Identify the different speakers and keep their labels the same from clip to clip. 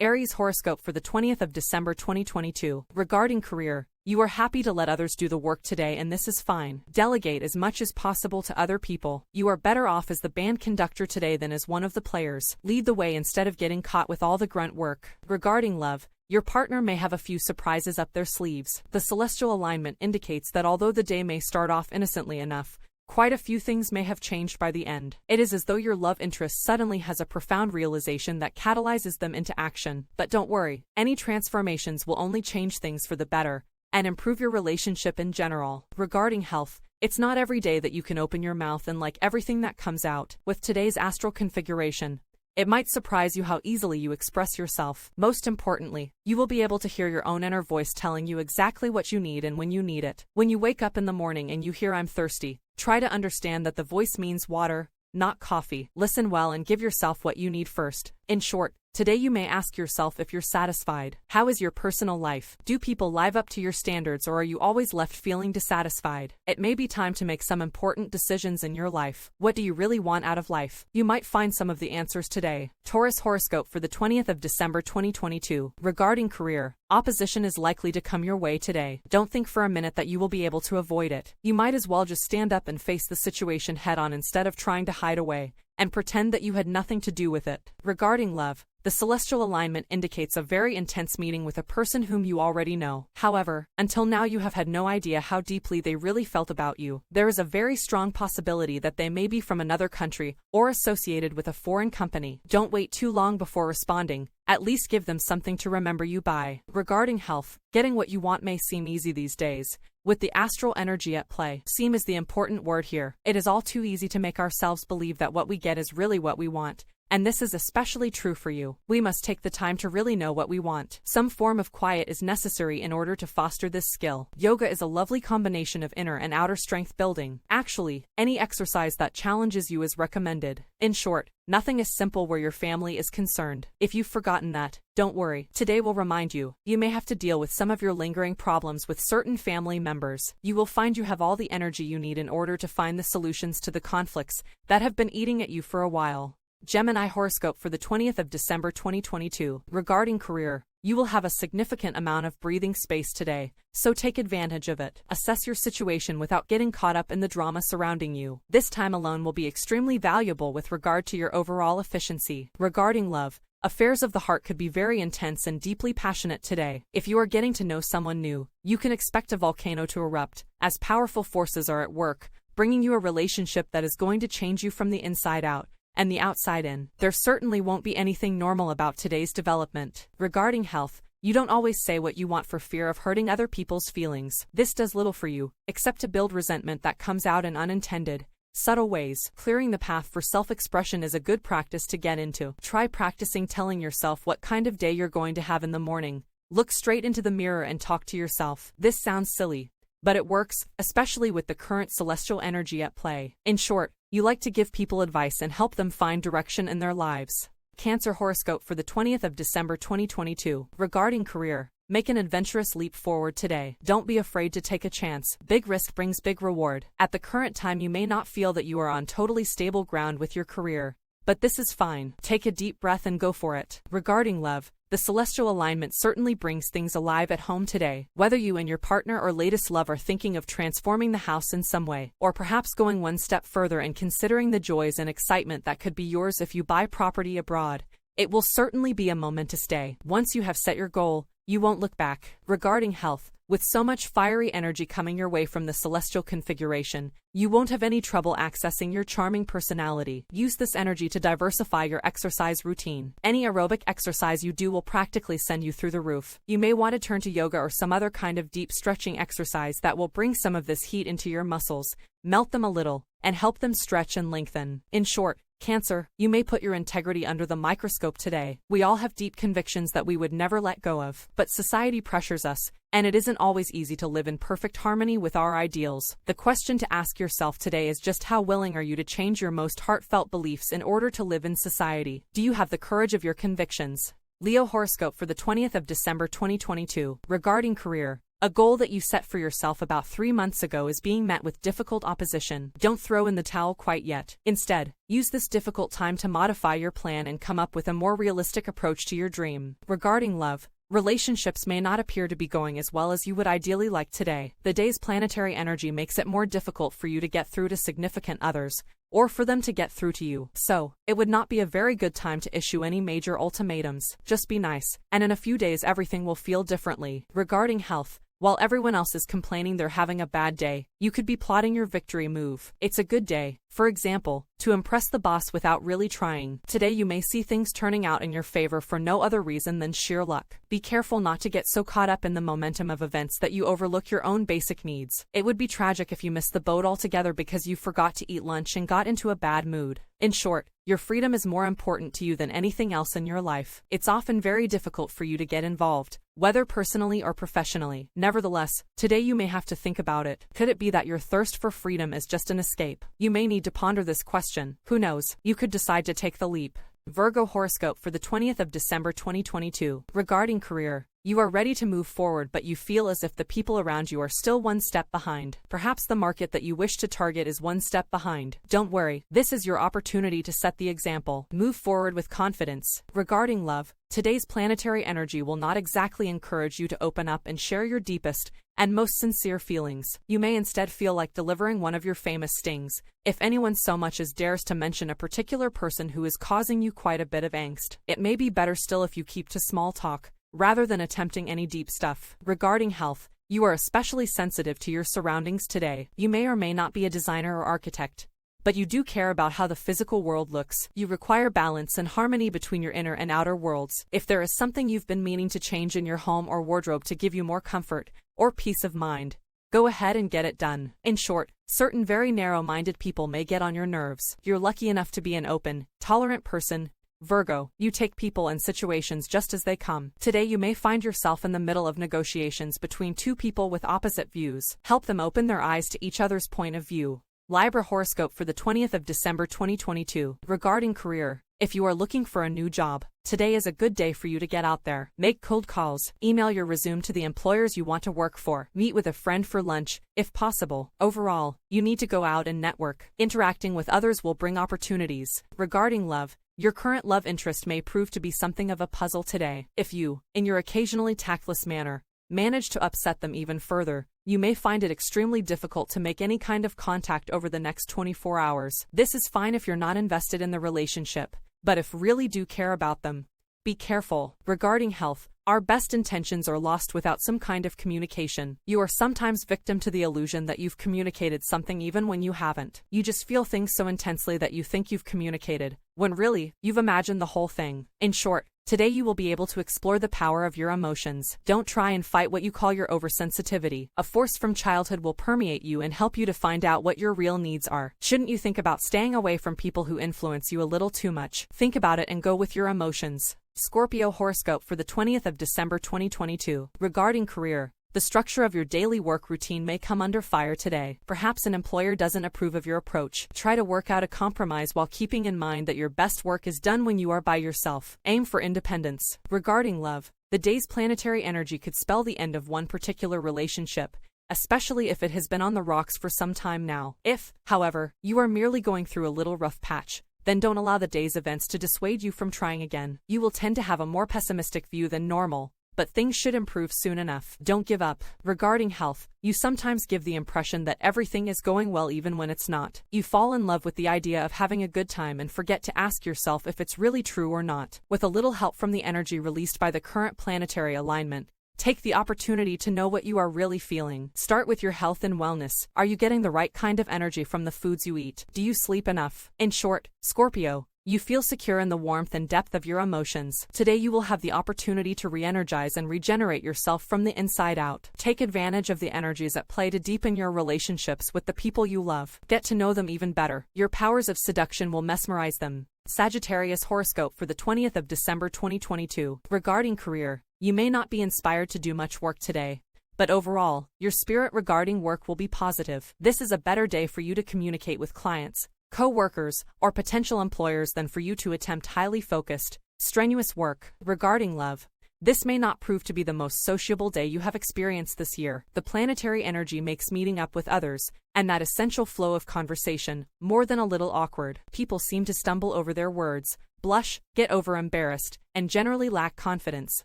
Speaker 1: Aries horoscope for the 20th of December 2022. Regarding career, you are happy to let others do the work today, and this is fine. Delegate as much as possible to other people. You are better off as the band conductor today than as one of the players. Lead the way instead of getting caught with all the grunt work. Regarding love, your partner may have a few surprises up their sleeves. The celestial alignment indicates that although the day may start off innocently enough, quite a few things may have changed by the end. It is as though your love interest suddenly has a profound realization that catalyzes them into action. But don't worry, any transformations will only change things for the better and improve your relationship in general. Regarding health, it's not every day that you can open your mouth and like everything that comes out. With today's astral configuration, it might surprise you how easily you express yourself. Most importantly, you will be able to hear your own inner voice telling you exactly what you need and when you need it. When you wake up in the morning and you hear "I'm thirsty," try to understand that the voice means water, not coffee. Listen well and give yourself what you need first. In short, today you may ask yourself if you're satisfied. How is your personal life? Do people live up to your standards, or are you always left feeling dissatisfied? It may be time to make some important decisions in your life. What do you really want out of life? You might find some of the answers today. Taurus horoscope for the 20th of December 2022. Regarding career, opposition is likely to come your way today. Don't think for a minute that you will be able to avoid it. You might as well just stand up and face the situation head-on instead of trying to hide away and pretend that you had nothing to do with it. Regarding love, the celestial alignment indicates a very intense meeting with a person whom you already know. However, until now you have had no idea how deeply they really felt about you. There is a very strong possibility that they may be from another country or associated with a foreign company. Don't wait too long before responding. At least give them something to remember you by. Regarding health, getting what you want may seem easy these days. With the astral energy at play, seem is the important word here. It is all too easy to make ourselves believe that what we get is really what we want. And this is especially true for you. We must take the time to really know what we want. Some form of quiet is necessary in order to foster this skill. Yoga is a lovely combination of inner and outer strength building. Actually, any exercise that challenges you is recommended. In short, nothing is simple where your family is concerned. If you've forgotten that, don't worry. Today will remind you. You may have to deal with some of your lingering problems with certain family members. You will find you have all the energy you need in order to find the solutions to the conflicts that have been eating at you for a while. Gemini horoscope for the 20th of December 2022. Regarding career, you will have a significant amount of breathing space today, so take advantage of it. Assess your situation without getting caught up in the drama surrounding you. This time alone will be extremely valuable with regard to your overall efficiency. Regarding love, affairs of the heart could be very intense and deeply passionate today. If you are getting to know someone new, you can expect a volcano to erupt, as powerful forces are at work, bringing you a relationship that is going to change you from the inside out and the outside in. There certainly won't be anything normal about today's development. Regarding health, you don't always say what you want for fear of hurting other people's feelings. This does little for you, except to build resentment that comes out in unintended, subtle ways. Clearing the path for self-expression is a good practice to get into. Try practicing telling yourself what kind of day you're going to have in the morning. Look straight into the mirror and talk to yourself. This sounds silly, but it works, especially with the current celestial energy at play. In short, you like to give people advice and help them find direction in their lives. Cancer horoscope for the 20th of December 2022. Regarding career, make an adventurous leap forward today. Don't be afraid to take a chance. Big risk brings big reward. At the current time you may not feel that you are on totally stable ground with your career, but this is fine. Take a deep breath and go for it. Regarding love, the celestial alignment certainly brings things alive at home today. Whether you and your partner or latest love are thinking of transforming the house in some way, or perhaps going one step further and considering the joys and excitement that could be yours if you buy property abroad, it will certainly be a momentous day. Once you have set your goal, you won't look back. Regarding health, with so much fiery energy coming your way from the celestial configuration, you won't have any trouble accessing your charming personality. Use this energy to diversify your exercise routine. Any aerobic exercise you do will practically send you through the roof. You may want to turn to yoga or some other kind of deep stretching exercise that will bring some of this heat into your muscles, melt them a little, and help them stretch and lengthen. In short, Cancer, you may put your integrity under the microscope today. We all have deep convictions that we would never let go of, but society pressures us, and it isn't always easy to live in perfect harmony with our ideals. The question to ask yourself today is just how willing are you to change your most heartfelt beliefs in order to live in society? Do you have the courage of your convictions? Leo horoscope for the 20th of December 2022. Regarding career, A goal that you set for yourself about 3 months ago is being met with difficult opposition. Don't throw in the towel quite yet. Instead, use this difficult time to modify your plan and come up with a more realistic approach to your dream. Regarding love, relationships may not appear to be going as well as you would ideally like today. The day's planetary energy makes it more difficult for you to get through to significant others, or for them to get through to you. So, it would not be a very good time to issue any major ultimatums. Just be nice, and in a few days everything will feel differently. Regarding health, while everyone else is complaining they're having a bad day, you could be plotting your victory move. It's a good day, for example, to impress the boss without really trying. Today you may see things turning out in your favor for no other reason than sheer luck. Be careful not to get so caught up in the momentum of events that you overlook your own basic needs. It would be tragic if you missed the boat altogether because you forgot to eat lunch and got into a bad mood. In short, your freedom is more important to you than anything else in your life. It's often very difficult for you to get involved, whether personally or professionally. Nevertheless, today you may have to think about it. Could it be that your thirst for freedom is just an escape? You may need to ponder this question. Who knows? You could decide to take the leap. Virgo horoscope for the 20th of December 2022. Regarding career, you are ready to move forward, but you feel as if the people around you are still one step behind. Perhaps the market that you wish to target is one step behind. Don't worry, this is your opportunity to set the example. Move forward with confidence. Regarding love, today's planetary energy will not exactly encourage you to open up and share your deepest and most sincere feelings. You may instead feel like delivering one of your famous stings, if anyone so much as dares to mention a particular person who is causing you quite a bit of angst. It may be better still if you keep to small talk, rather than attempting any deep stuff. Regarding health, you are especially sensitive to your surroundings today. You may or may not be a designer or architect, but you do care about how the physical world looks. You require balance and harmony between your inner and outer worlds. If there is something you've been meaning to change in your home or wardrobe to give you more comfort or peace of mind, go ahead and get it done. In short, certain very narrow-minded people may get on your nerves. You're lucky enough to be an open, tolerant person, Virgo. You take people and situations just as they come. Today you may find yourself in the middle of negotiations between two people with opposite views. Help them open their eyes to each other's point of view. Libra horoscope for the 20th of December 2022. Regarding career, if you are looking for a new job, today is a good day for you to get out there. Make cold calls, email your resume to the employers you want to work for, meet with a friend for lunch, if possible. Overall, you need to go out and network. Interacting with others will bring opportunities. Regarding love, your current love interest may prove to be something of a puzzle today. If you, in your occasionally tactless manner, manage to upset them even further, you may find it extremely difficult to make any kind of contact over the next 24 hours. This is fine if you're not invested in the relationship, but if really do care about them, be careful. Regarding health, our best intentions are lost without some kind of communication. You are sometimes victim to the illusion that you've communicated something even when you haven't. You just feel things so intensely that you think you've communicated, when really, you've imagined the whole thing. In short, today you will be able to explore the power of your emotions. Don't try and fight what you call your oversensitivity. A force from childhood will permeate you and help you to find out what your real needs are. Shouldn't you think about staying away from people who influence you a little too much? Think about it and go with your emotions. Scorpio horoscope for the 20th of December 2022. Regarding career, the structure of your daily work routine may come under fire today. Perhaps an employer doesn't approve of your approach. Try to work out a compromise while keeping in mind that your best work is done when you are by yourself. Aim for independence. Regarding love, the day's planetary energy could spell the end of one particular relationship, especially if it has been on the rocks for some time now. If, however, you are merely going through a little rough patch, then don't allow the day's events to dissuade you from trying again. You will tend to have a more pessimistic view than normal, but things should improve soon enough. Don't give up. Regarding health, you sometimes give the impression that everything is going well even when it's not. You fall in love with the idea of having a good time and forget to ask yourself if it's really true or not. With a little help from the energy released by the current planetary alignment, take the opportunity to know what you are really feeling. Start with your health and wellness. Are you getting the right kind of energy from the foods you eat? Do you sleep enough? In short, Scorpio, you feel secure in the warmth and depth of your emotions. Today you will have the opportunity to re-energize and regenerate yourself from the inside out. Take advantage of the energies at play to deepen your relationships with the people you love. Get to know them even better. Your powers of seduction will mesmerize them. Sagittarius horoscope for the 20th of December 2022. Regarding career, you may not be inspired to do much work today, but overall, your spirit regarding work will be positive. This is a better day for you to communicate with clients, co-workers, or potential employers than for you to attempt highly focused, strenuous work. Regarding love, This may not prove to be the most sociable day you have experienced this year. The planetary energy makes meeting up with others, and that essential flow of conversation, more than a little awkward. People seem to stumble over their words, blush, get over embarrassed, and generally lack confidence.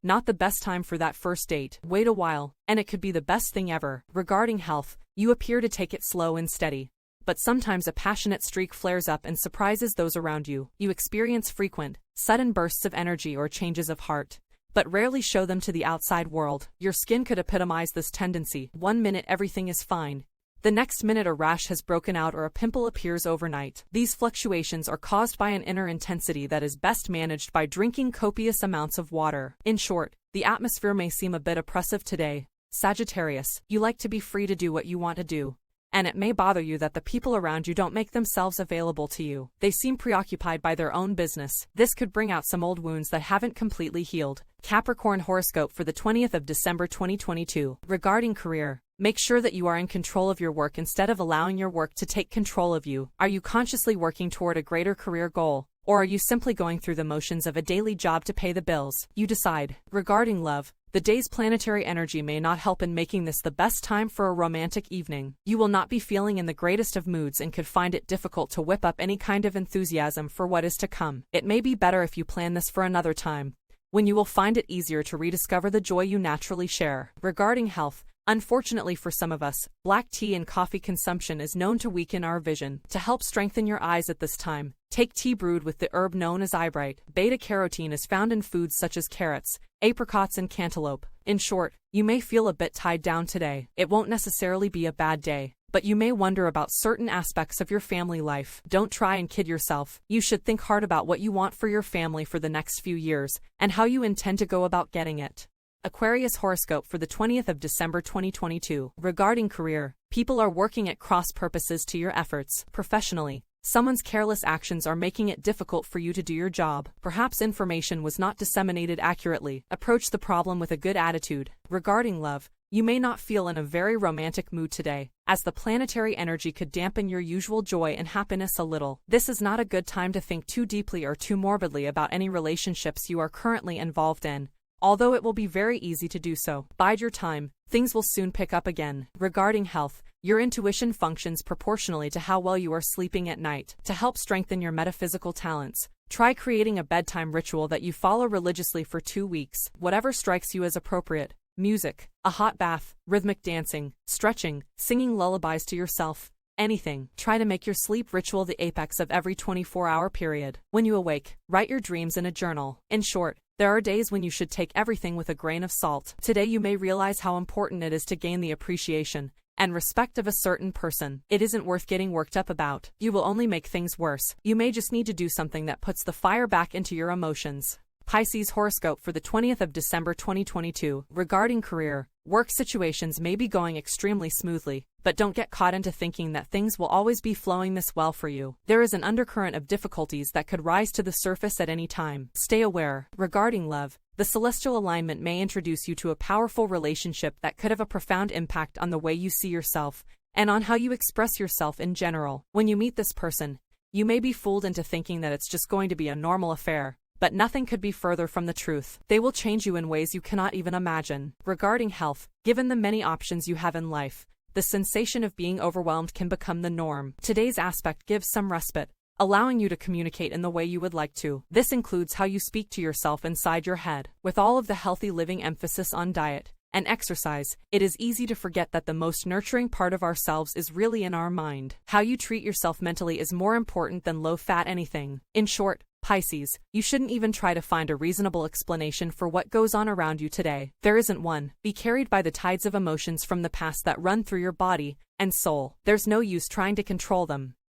Speaker 1: Not the best time for that first date. Wait a while, and it could be the best thing ever. Regarding health, you appear to take it slow and steady. But sometimes a passionate streak flares up and surprises those around you. You experience frequent, sudden bursts of energy or changes of heart, but rarely show them to the outside world. Your skin could epitomize this tendency. One minute everything is fine. The next minute a rash has broken out or a pimple appears overnight. These fluctuations are caused by an inner intensity that is best managed by drinking copious amounts of water. In short, the atmosphere may seem a bit oppressive today. Sagittarius, you like to be free to do what you want to do, and it may bother you that the people around you don't make themselves available to you. They seem preoccupied by their own business. This could bring out some old wounds that haven't completely healed. Capricorn horoscope for the 20th of December 2022. Regarding career, make sure that you are in control of your work instead of allowing your work to take control of you. Are you consciously working toward a greater career goal, or are you simply going through the motions of a daily job to pay the bills? You decide. Regarding love, the day's planetary energy may not help in making this the best time for a romantic evening. You will not be feeling in the greatest of moods and could find it difficult to whip up any kind of enthusiasm for what is to come. It may be better if you plan this for another time, when you will find it easier to rediscover the joy you naturally share. Regarding health, unfortunately for some of us, black tea and coffee consumption is known to weaken our vision. To help strengthen your eyes at this time, take tea brewed with the herb known as eyebright. Beta-carotene is found in foods such as carrots, apricots and cantaloupe. In short, you may feel a bit tied down today. It won't necessarily be a bad day, but you may wonder about certain aspects of your family life. Don't try and kid yourself. You should think hard about what you want for your family for the next few years, and how you intend to go about getting it. Aquarius horoscope for the 20th of December 2022. Regarding career, people are working at cross purposes to your efforts. Professionally, someone's careless actions are making it difficult for you to do your job. Perhaps information was not disseminated accurately. Approach the problem with a good attitude. Regarding love, you may not feel in a very romantic mood today, as the planetary energy could dampen your usual joy and happiness a little. This is not a good time to think too deeply or too morbidly about any relationships you are currently involved in, although it will be very easy to do so. Bide your time, things will soon pick up again. Regarding health, your intuition functions proportionally to how well you are sleeping at night. To help strengthen your metaphysical talents, try creating a bedtime ritual that you follow religiously for 2 weeks. Whatever strikes you as appropriate: music, a hot bath, rhythmic dancing, stretching, singing lullabies to yourself, anything. Try to make your sleep ritual the apex of every 24-hour period. When you awake, write your dreams in a journal. In short, there are days when you should take everything with a grain of salt. Today you may realize how important it is to gain the appreciation and respect of a certain person. It isn't worth getting worked up about. You will only make things worse. You may just need to do something that puts the fire back into your emotions. Pisces horoscope for the 20th of December 2022. Regarding career, work situations may be going extremely smoothly, but don't get caught into thinking that things will always be flowing this well for you. There is an undercurrent of difficulties that could rise to the surface at any time. Stay aware. Regarding love, the celestial alignment may introduce you to a powerful relationship that could have a profound impact on the way you see yourself, and on how you express yourself in general. When you meet this person, you may be fooled into thinking that it's just going to be a normal affair, but nothing could be further from the truth. They will change you in ways you cannot even imagine. Regarding health, given the many options you have in life, the sensation of being overwhelmed can become the norm. Today's aspect gives some respite, allowing you to communicate in the way you would like to. This includes how you speak to yourself inside your head. With all of the healthy living emphasis on diet and exercise, it is easy to forget that the most nurturing part of ourselves is really in our mind. How you treat yourself mentally is more important than low-fat anything. In short, Pisces, you shouldn't even try to find a reasonable explanation for what goes on around you today. There isn't one. Be carried by the tides of emotions from the past that run through your body and soul. There's no use trying to control them.